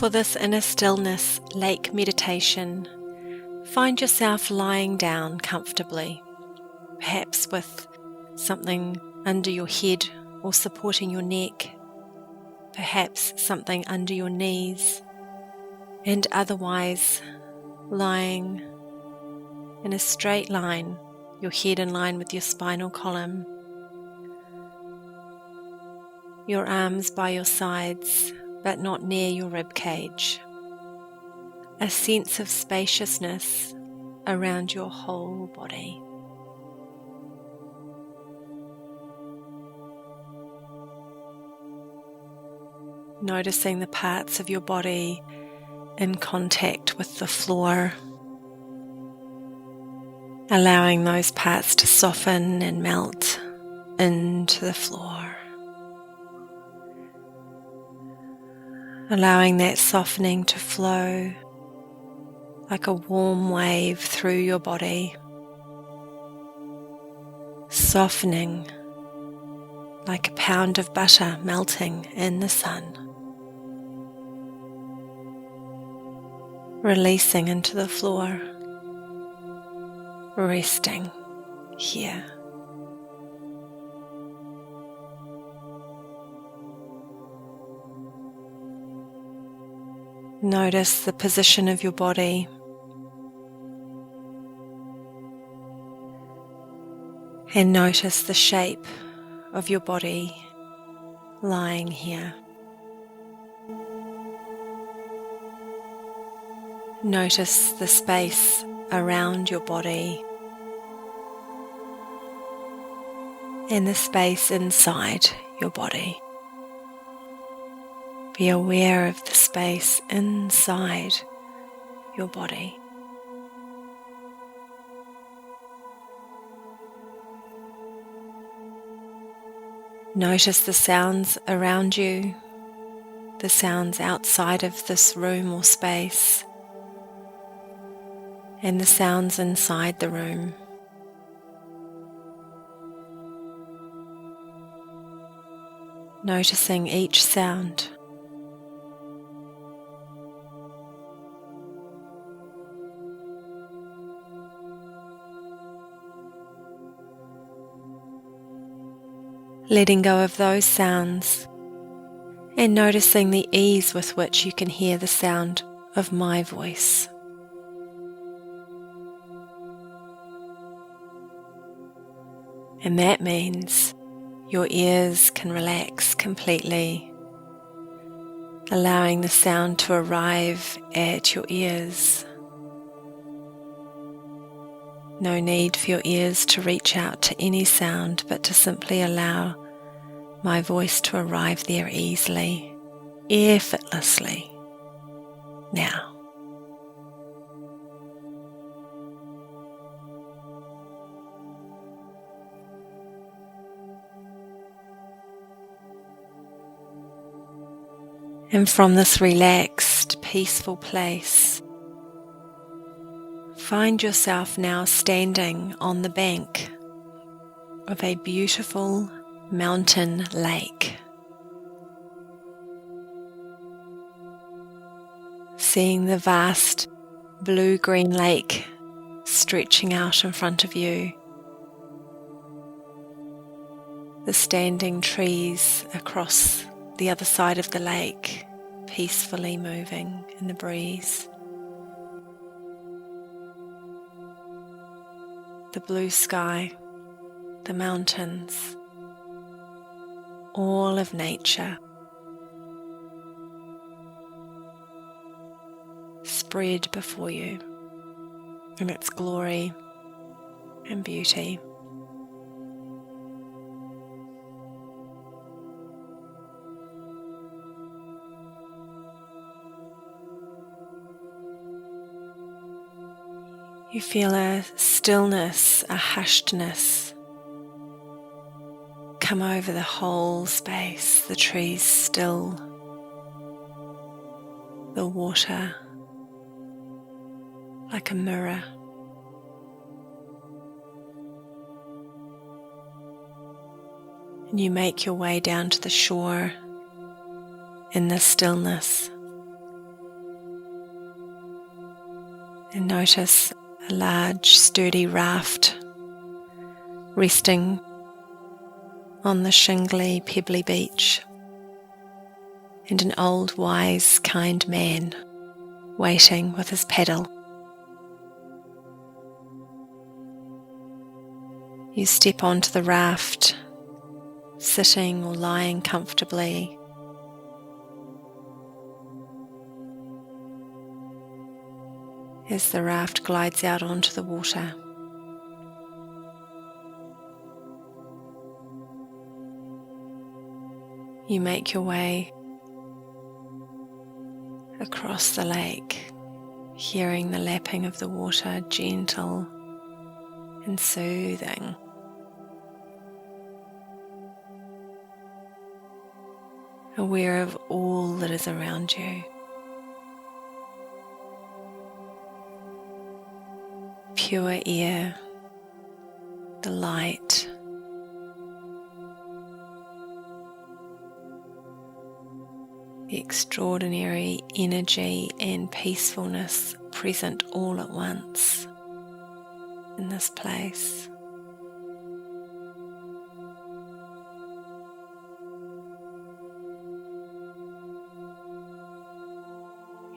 For this inner stillness lake meditation, find yourself lying down comfortably, perhaps with something under your head or supporting your neck, perhaps something under your knees, and otherwise lying in a straight line, your head in line with your spinal column, your arms by your sides but not near your rib cage. A sense of spaciousness around your whole body. Noticing the parts of your body in contact with the floor, allowing those parts to soften and melt into the floor. Allowing that softening to flow like a warm wave through your body, softening like a pound of butter melting in the sun, releasing into the floor, resting here. Notice the position of your body. And notice the shape of your body lying here. Notice the space around your body and the space inside your body. Be aware of the space inside your body. Notice the sounds around you, the sounds outside of this room or space, and the sounds inside the room. Noticing each sound. Letting go of those sounds and noticing the ease with which you can hear the sound of my voice. And that means your ears can relax completely, allowing the sound to arrive at your ears. No need for your ears to reach out to any sound, but to simply allow my voice to arrive there easily, effortlessly, now. And from this relaxed, peaceful place, find yourself now standing on the bank of a beautiful mountain lake. Seeing the vast blue-green lake stretching out in front of you. The standing trees across the other side of the lake, peacefully moving in the breeze. The blue sky, the mountains, all of nature spread before you in its glory and beauty. You feel a stillness, a hushedness come over the whole space, the trees still, the water like a mirror. And you make your way down to the shore in the stillness, And notice a large, sturdy raft resting on the shingly, pebbly beach, and an old, wise, kind man waiting with his paddle. You step onto the raft, sitting or lying comfortably. As the raft glides out onto the water. You make your way across the lake, hearing the lapping of the water, gentle and soothing. Aware of all that is around you. Pure air, the light, the extraordinary energy and peacefulness present all at once in this place.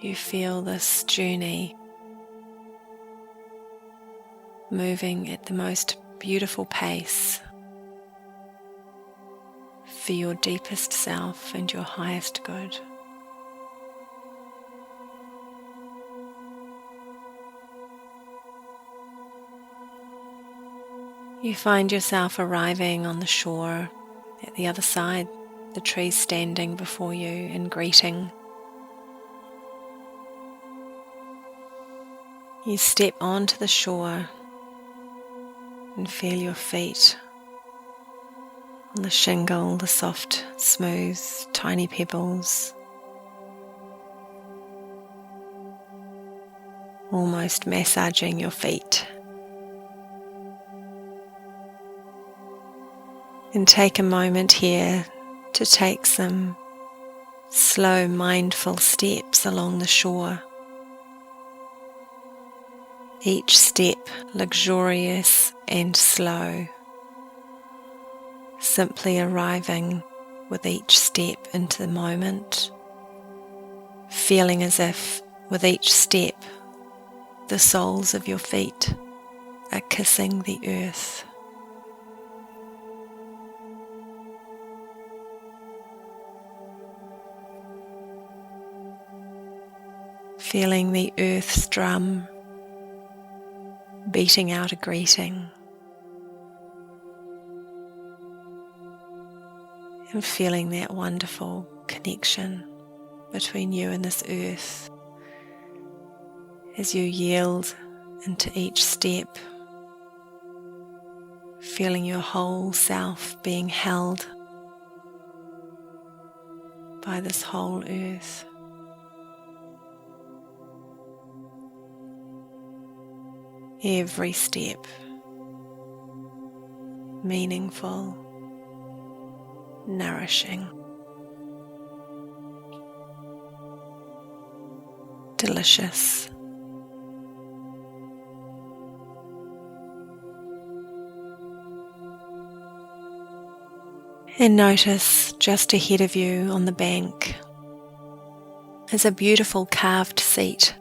You feel this journey moving at the most beautiful pace for your deepest self and your highest good. You find yourself arriving on the shore at the other side, the trees standing before you in greeting. You step onto the shore and feel your feet on the shingle, the soft, smooth, tiny pebbles, almost massaging your feet. And take a moment here to take some slow, mindful steps along the shore. Each step luxurious and slow, simply arriving with each step into the moment, feeling as if with each step the soles of your feet are kissing the earth. Feeling the earth's drum beating out a greeting, and feeling that wonderful connection between you and this earth as you yield into each step, feeling your whole self being held by this whole earth. Every step meaningful, nourishing, delicious. And notice just ahead of you on the bank is a beautiful carved seat.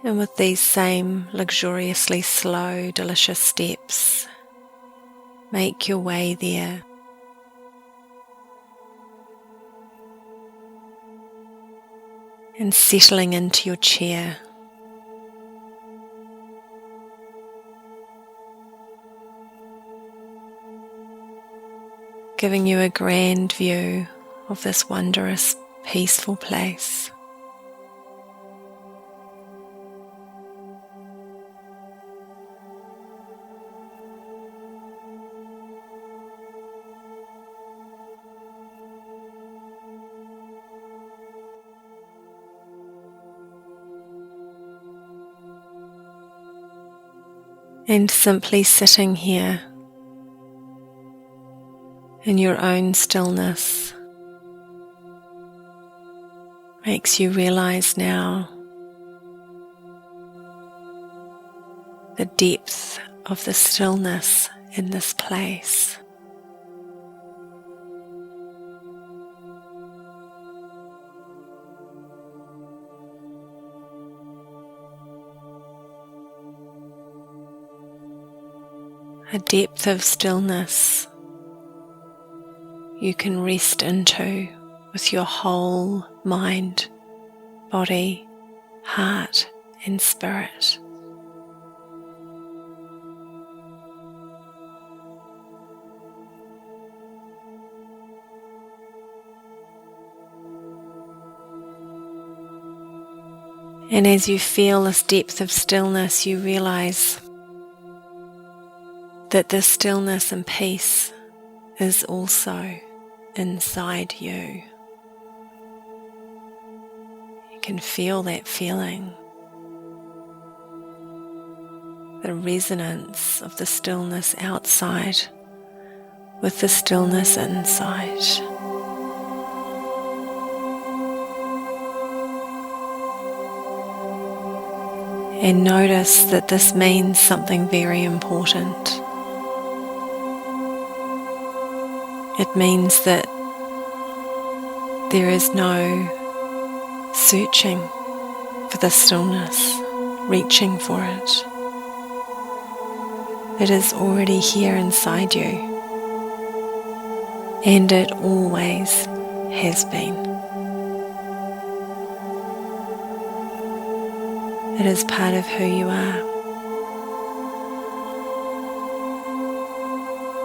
And with these same luxuriously slow, delicious steps, make your way there. And settling into your chair. Giving you a grand view of this wondrous, peaceful place. And simply sitting here in your own stillness, makes you realize now the depth of the stillness in this place. A depth of stillness you can rest into with your whole mind, body, heart, and spirit. And as you feel this depth of stillness, you realize that this stillness and peace is also inside you. You can feel that feeling, the resonance of the stillness outside with the stillness inside. And notice that this means something very important. It means that there is no searching for the stillness, reaching for it. It is already here inside you, and it always has been. It is part of who you are.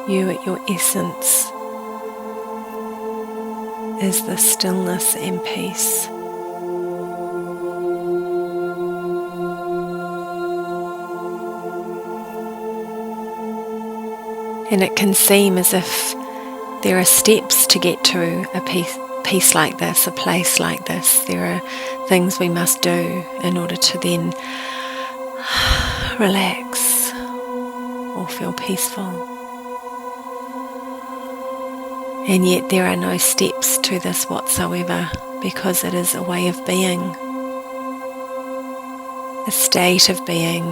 You at your essence is the stillness and peace. And it can seem as if there are steps to get to a peace like this, a place like this. There are things we must do in order to then relax or feel peaceful. And yet there are no steps to this whatsoever, because it is a way of being, a state of being,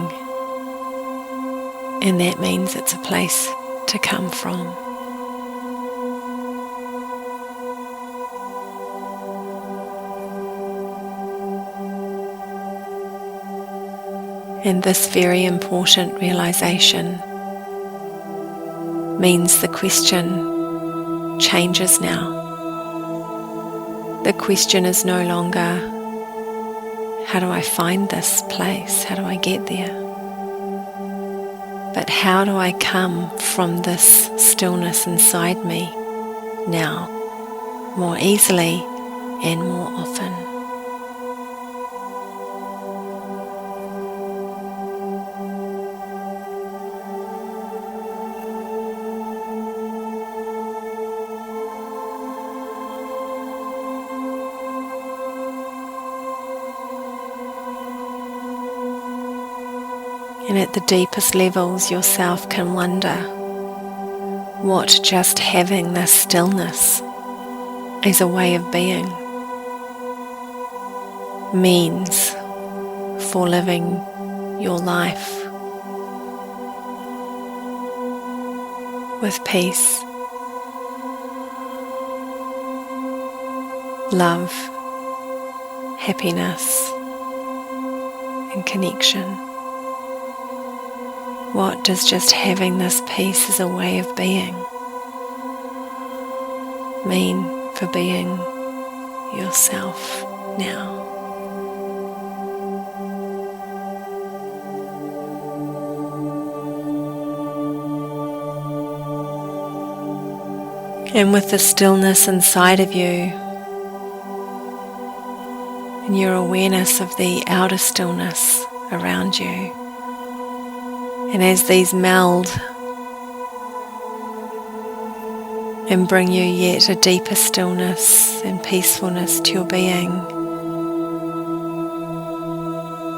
and that means it's a place to come from. And this very important realization means the question changes now. The question is no longer, how do I find this place? How do I get there? But how do I come from this stillness inside me now, more easily and more often? And at the deepest levels, yourself can wonder what just having this stillness as a way of being means for living your life with peace, love, happiness, and connection. What does just having this peace as a way of being mean for being yourself now? And with the stillness inside of you and your awareness of the outer stillness around you, and as these meld and bring you yet a deeper stillness and peacefulness to your being,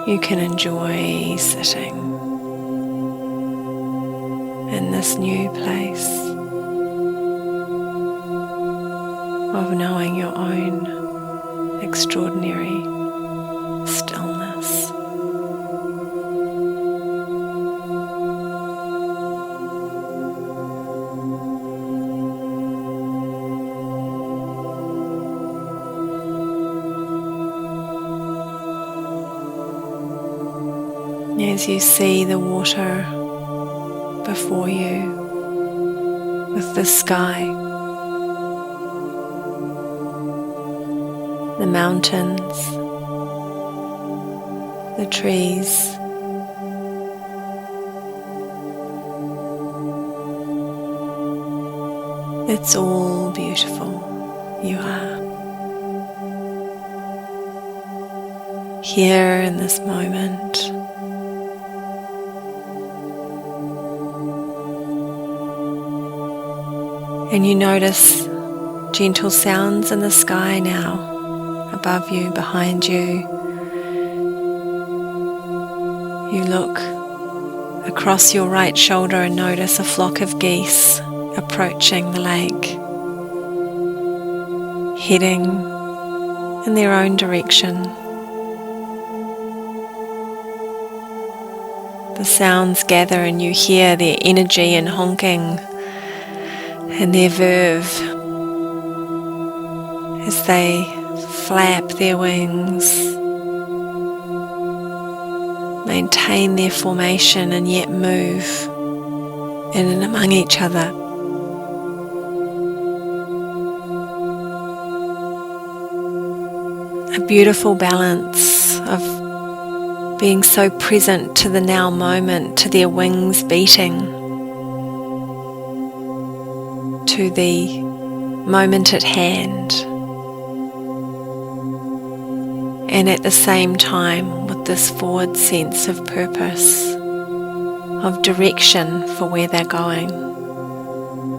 you can enjoy sitting in this new place of knowing your own extraordinary stillness. As you see the water before you with the sky, the mountains, the trees, it's all beautiful. You are here in this moment. And you notice gentle sounds in the sky now, above you, behind you. You look across your right shoulder and notice a flock of geese approaching the lake, heading in their own direction. The sounds gather and you hear their energy and honking and their verve as they flap their wings, maintain their formation and yet move in and among each other. A beautiful balance of being so present to the now moment, to their wings beating, to the moment at hand, and at the same time with this forward sense of purpose, of direction for where they're going,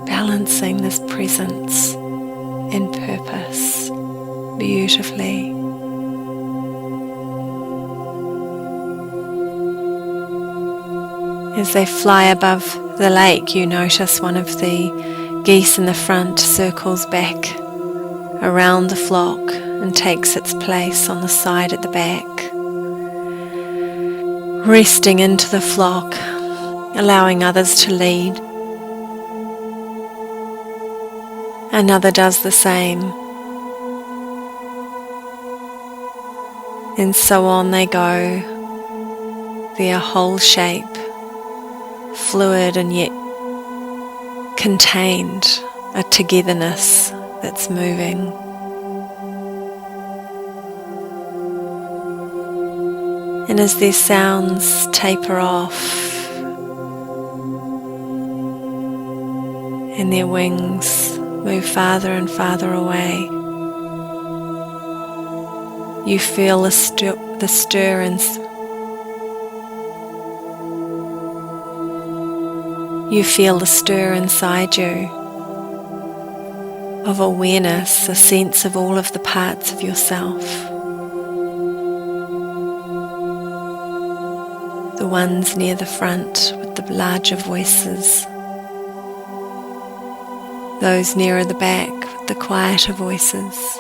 balancing this presence and purpose beautifully. As they fly above the lake, you notice one of the geese in the front circles back around the flock and takes its place on the side at the back, resting into the flock, allowing others to lead. Another does the same, and so on they go, their whole shape, fluid and yet contained, a togetherness that's moving. And as their sounds taper off and their wings move farther and farther away, you feel the stir and you feel the stir inside you of awareness, a sense of all of the parts of yourself. The ones near the front with the larger voices, those nearer the back with the quieter voices,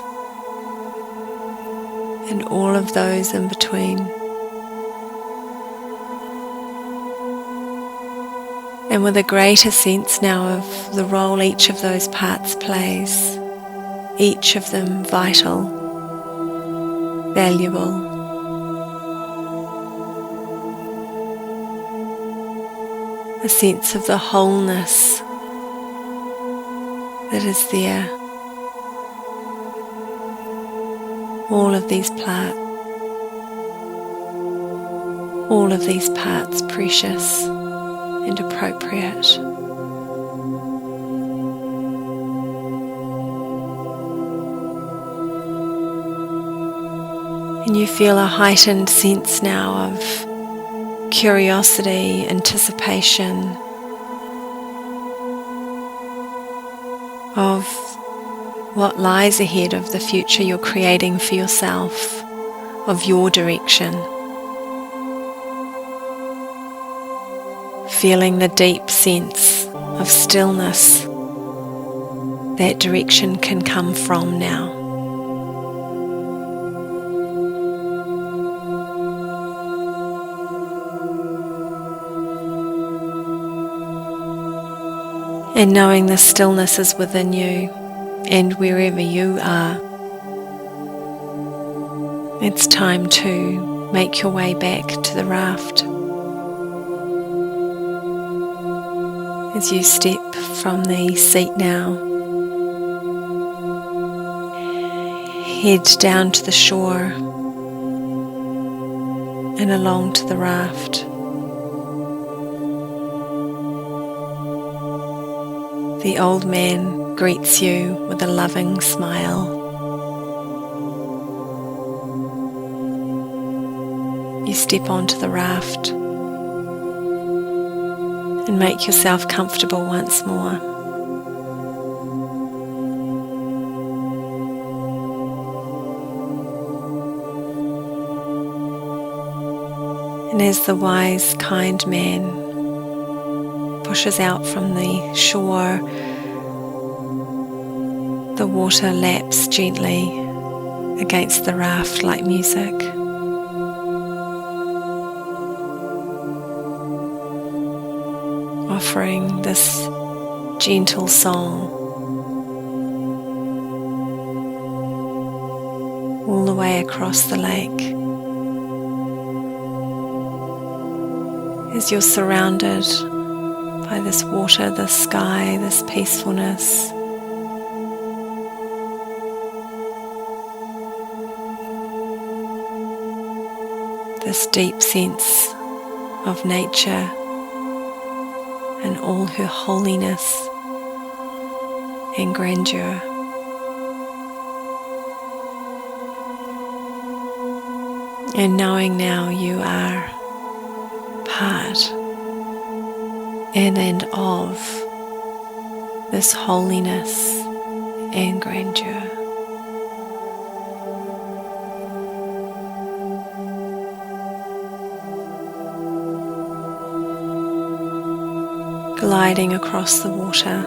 and all of those in between. And with a greater sense now of the role each of those parts plays, each of them vital, valuable. A sense of the wholeness that is there. All of these parts precious and appropriate. And you feel a heightened sense now of curiosity, anticipation, of what lies ahead, of the future you're creating for yourself, of your direction. Feeling the deep sense of stillness that direction can come from now. And knowing the stillness is within you and wherever you are, it's time to make your way back to the raft. As you step from the seat now, head down to the shore and along to the raft. The old man greets you with a loving smile. You step onto the raft and make yourself comfortable once more. And as the wise, kind man pushes out from the shore, the water laps gently against the raft like music. Offering this gentle song all the way across the lake. As you're surrounded by this water, this sky, this peacefulness, this deep sense of nature and all her holiness and grandeur. And knowing now you are part in and of this holiness and grandeur. Gliding across the water,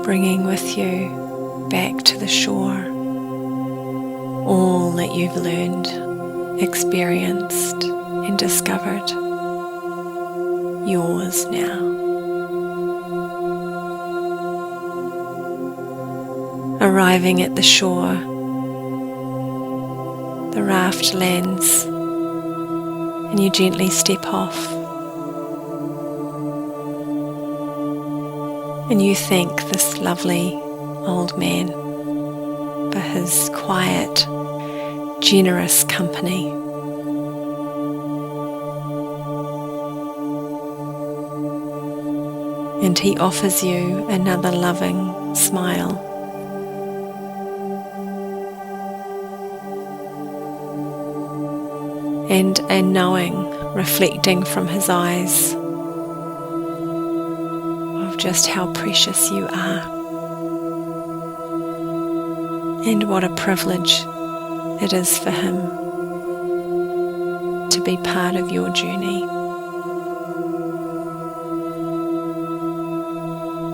bringing with you back to the shore all that you've learned, experienced and discovered, yours now. Arriving at the shore, the raft lands and you gently step off, and you thank this lovely old man for his quiet, generous company. And he offers you another loving smile. And a knowing reflecting from his eyes of just how precious you are and what a privilege it is for him to be part of your journey.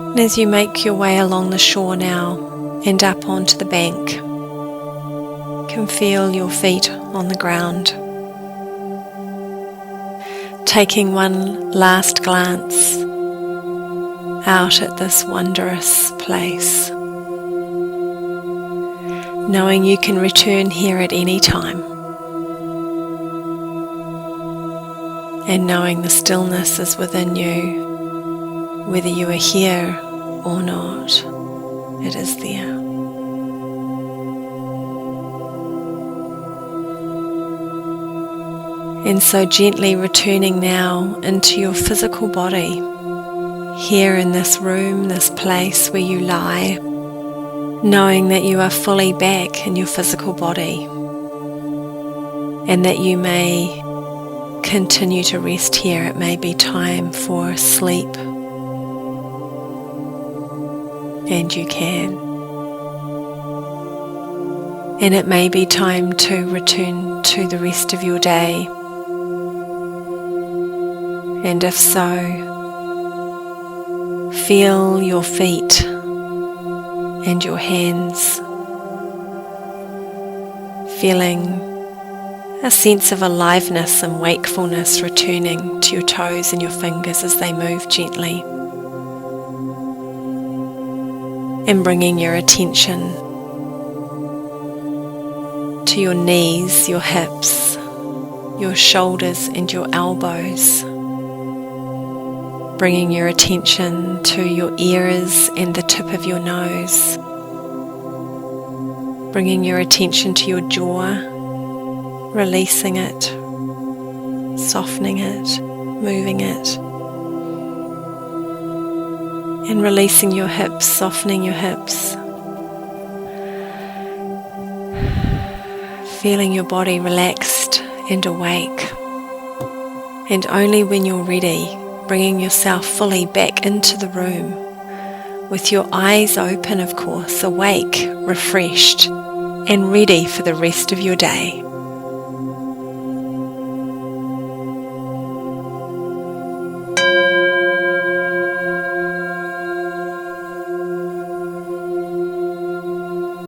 And as you make your way along the shore now and up onto the bank, you can feel your feet on the ground. Taking one last glance out at this wondrous place, knowing you can return here at any time, and knowing the stillness is within you, whether you are here or not, it is there. And so gently returning now into your physical body, here in this room, this place where you lie, knowing that you are fully back in your physical body and that you may continue to rest here. It may be time for sleep, and you can. And it may be time to return to the rest of your day. And if so, feel your feet and your hands. feeling a sense of aliveness and wakefulness returning to your toes and your fingers as they move gently, and bringing your attention to your knees, your hips, your shoulders and your elbows, bringing your attention to your ears and the tip of your nose, bringing your attention to your jaw, releasing it, softening it, moving it, and releasing your hips, softening your hips, feeling your body relaxed and awake. And only when you're ready, bringing yourself fully back into the room, with your eyes open, of course, awake, refreshed, and ready for the rest of your day.